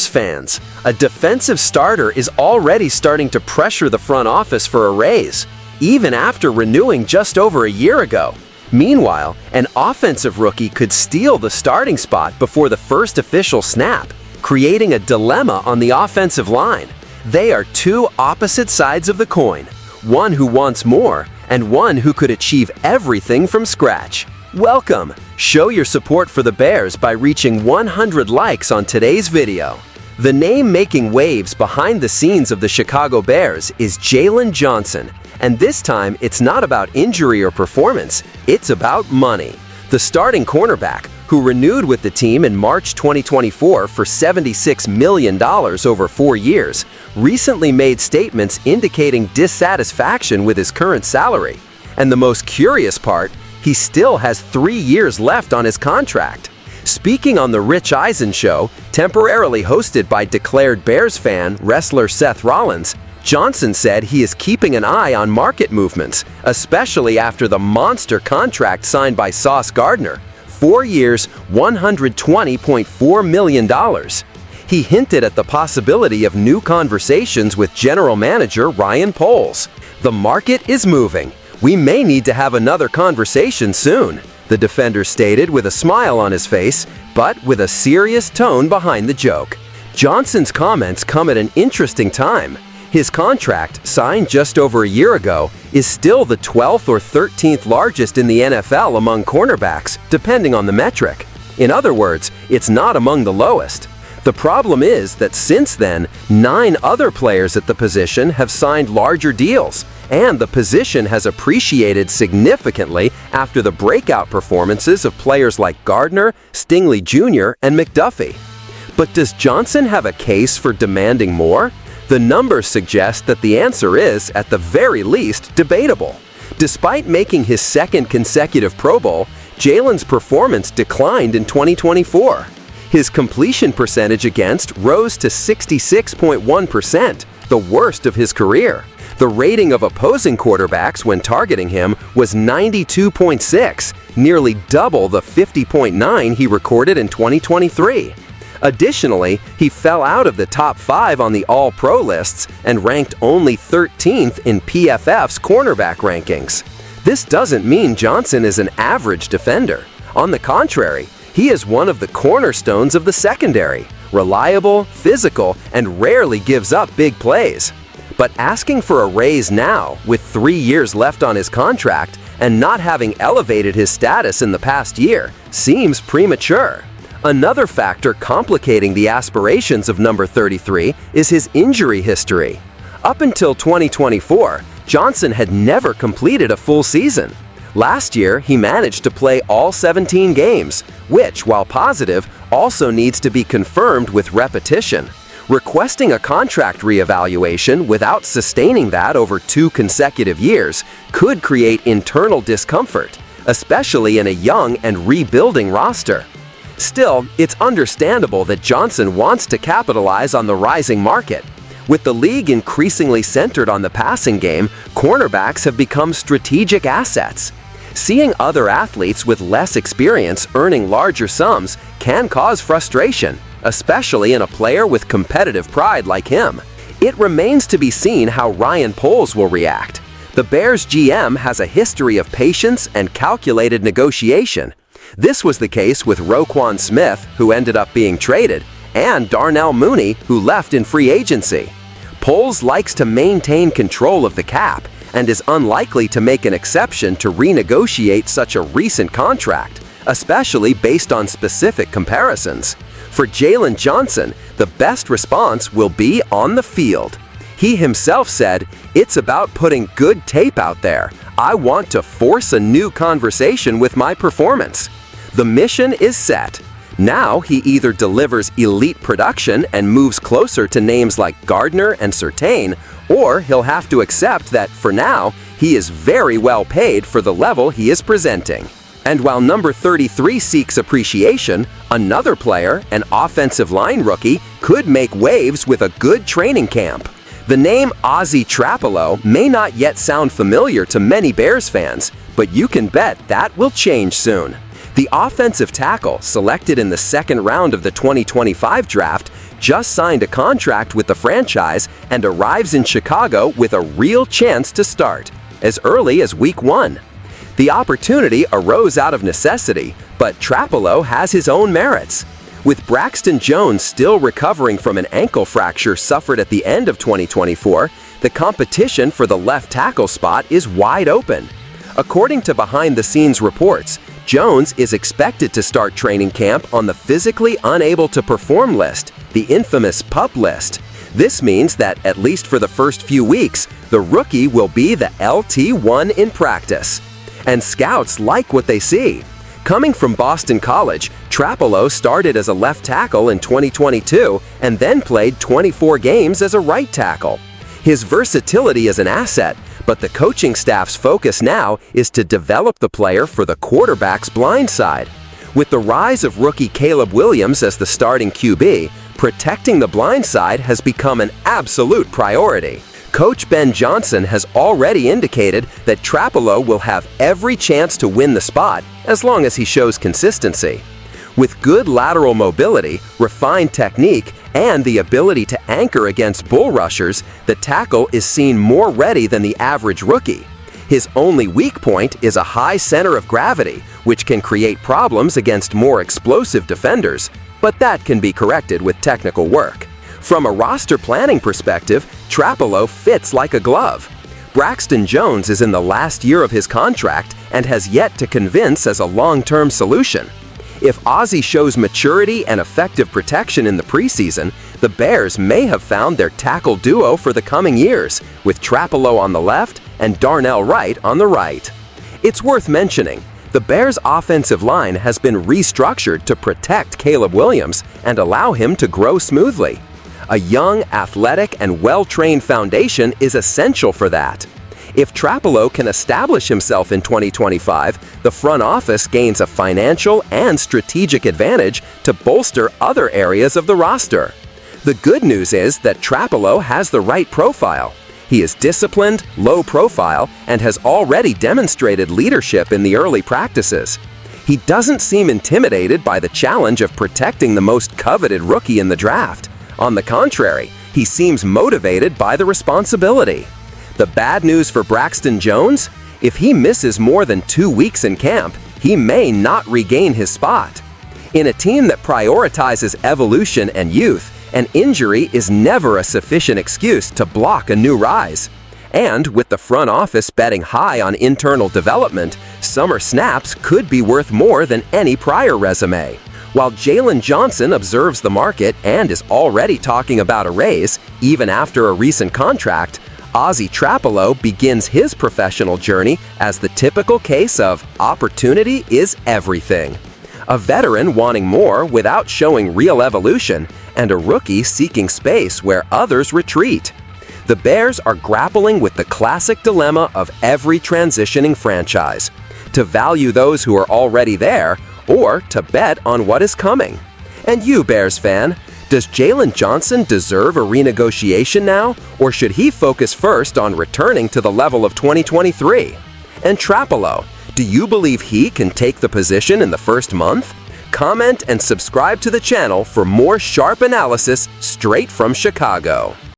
Fans, a defensive starter is already starting to pressure the front office for a raise, even after renewing just over a year ago. Meanwhile, an offensive rookie could steal the starting spot before the first official snap, creating a dilemma on the offensive line. They are two opposite sides of the coin, one who wants more and one who could achieve everything from scratch. Welcome! Show your support for the Bears by reaching 100 likes on today's video. The name making waves behind the scenes of the Chicago Bears is Jaylon Johnson, and this time it's not about injury or performance, it's about money. The starting cornerback, who renewed with the team in March 2024 for $76 million over 4 years, recently made statements indicating dissatisfaction with his current salary. And the most curious part, he still has 3 years left on his contract. Speaking on The Rich Eisen Show, temporarily hosted by declared Bears fan wrestler Seth Rollins, Johnson said he is keeping an eye on market movements, especially after the monster contract signed by Sauce Gardner, 4 years, $120.4 million. He hinted at the possibility of new conversations with general manager Ryan Poles. "The market is moving. We may need to have another conversation soon," the defender stated with a smile on his face, but with a serious tone behind the joke. Johnson's comments come at an interesting time. His contract, signed just over a year ago, is still the 12th or 13th largest in the NFL among cornerbacks, depending on the metric. In other words, it's not among the lowest. The problem is that since then, 9 other players at the position have signed larger deals, and the position has appreciated significantly after the breakout performances of players like Gardner, Stingley Jr., and McDuffie. But does Johnson have a case for demanding more? The numbers suggest that the answer is, at the very least, debatable. Despite making his second consecutive Pro Bowl, Jaylon's performance declined in 2024. His completion percentage against rose to 66.1%, the worst of his career. The rating of opposing quarterbacks when targeting him was 92.6, nearly double the 50.9 he recorded in 2023. Additionally, he fell out of the top 5 on the All-Pro lists and ranked only 13th in PFF's cornerback rankings. This doesn't mean Johnson is an average defender. On the contrary, he is one of the cornerstones of the secondary, reliable, physical, and rarely gives up big plays. But asking for a raise now, with 3 years left on his contract and not having elevated his status in the past year, seems premature. Another factor complicating the aspirations of number 33 is his injury history. Up until 2024, Johnson had never completed a full season. Last year, he managed to play all 17 games, which, while positive, also needs to be confirmed with repetition. Requesting a contract reevaluation without sustaining that over 2 consecutive years could create internal discomfort, especially in a young and rebuilding roster. Still, it's understandable that Johnson wants to capitalize on the rising market. With the league increasingly centered on the passing game, cornerbacks have become strategic assets. Seeing other athletes with less experience earning larger sums can cause frustration, especially in a player with competitive pride like him. It remains to be seen how Ryan Poles will react. The Bears GM has a history of patience and calculated negotiation. This was the case with Roquan Smith, who ended up being traded, and Darnell Mooney, who left in free agency. Poles likes to maintain control of the cap and is unlikely to make an exception to renegotiate such a recent contract, especially based on specific comparisons. For Jaylon Johnson, the best response will be on the field. He himself said, "It's about putting good tape out there. I want to force a new conversation with my performance." The mission is set. Now he either delivers elite production and moves closer to names like Gardner and Surtain, or he'll have to accept that, for now, he is very well paid for the level he is presenting. And while number 33 seeks appreciation, another player, an offensive line rookie, could make waves with a good training camp. The name Ozzie Trapelo may not yet sound familiar to many Bears fans, but you can bet that will change soon. The offensive tackle, selected in the second round of the 2025 draft, just signed a contract with the franchise and arrives in Chicago with a real chance to start as early as Week 1. The opportunity arose out of necessity, but Trapalo has his own merits. With Braxton Jones still recovering from an ankle fracture suffered at the end of 2024, the competition for the left tackle spot is wide open. According to behind-the-scenes reports, Jones is expected to start training camp on the physically unable to perform list, the infamous PUP list. This means that, at least for the first few weeks, the rookie will be the LT1 in practice. And scouts like what they see. Coming from Boston College, Trapalo started as a left tackle in 2022 and then played 24 games as a right tackle. His versatility is an asset, but the coaching staff's focus now is to develop the player for the quarterback's blind side. With the rise of rookie Caleb Williams as the starting QB, protecting the blind side has become an absolute priority. Coach Ben Johnson has already indicated that Trapalo will have every chance to win the spot as long as he shows consistency. With good lateral mobility, refined technique, and the ability to anchor against bull rushers, the tackle is seen more ready than the average rookie. His only weak point is a high center of gravity, which can create problems against more explosive defenders, but that can be corrected with technical work. From a roster planning perspective, Trapalo fits like a glove. Braxton Jones is in the last year of his contract and has yet to convince as a long-term solution. If Ozzie shows maturity and effective protection in the preseason, the Bears may have found their tackle duo for the coming years, with Trapalo on the left and Darnell Wright on the right. It's worth mentioning, the Bears' offensive line has been restructured to protect Caleb Williams and allow him to grow smoothly. A young, athletic, and well-trained foundation is essential for that. If Trapalo can establish himself in 2025, the front office gains a financial and strategic advantage to bolster other areas of the roster. The good news is that Trapalo has the right profile. He is disciplined, low profile, and has already demonstrated leadership in the early practices. He doesn't seem intimidated by the challenge of protecting the most coveted rookie in the draft. On the contrary, he seems motivated by the responsibility. The bad news for Braxton Jones? If he misses more than 2 weeks in camp, he may not regain his spot. In a team that prioritizes evolution and youth, an injury is never a sufficient excuse to block a new rise. And with the front office betting high on internal development, summer snaps could be worth more than any prior resume. While Jalen Johnson observes the market and is already talking about a raise, even after a recent contract, Ozzie Trapalo begins his professional journey as the typical case of opportunity is everything. A veteran wanting more without showing real evolution, and a rookie seeking space where others retreat. The Bears are grappling with the classic dilemma of every transitioning franchise: to value those who are already there, or to bet on what is coming. And you, Bears fan, does Jalen Johnson deserve a renegotiation now, or should he focus first on returning to the level of 2023? And Trapalo, do you believe he can take the position in the first month? Comment and subscribe to the channel for more sharp analysis straight from Chicago.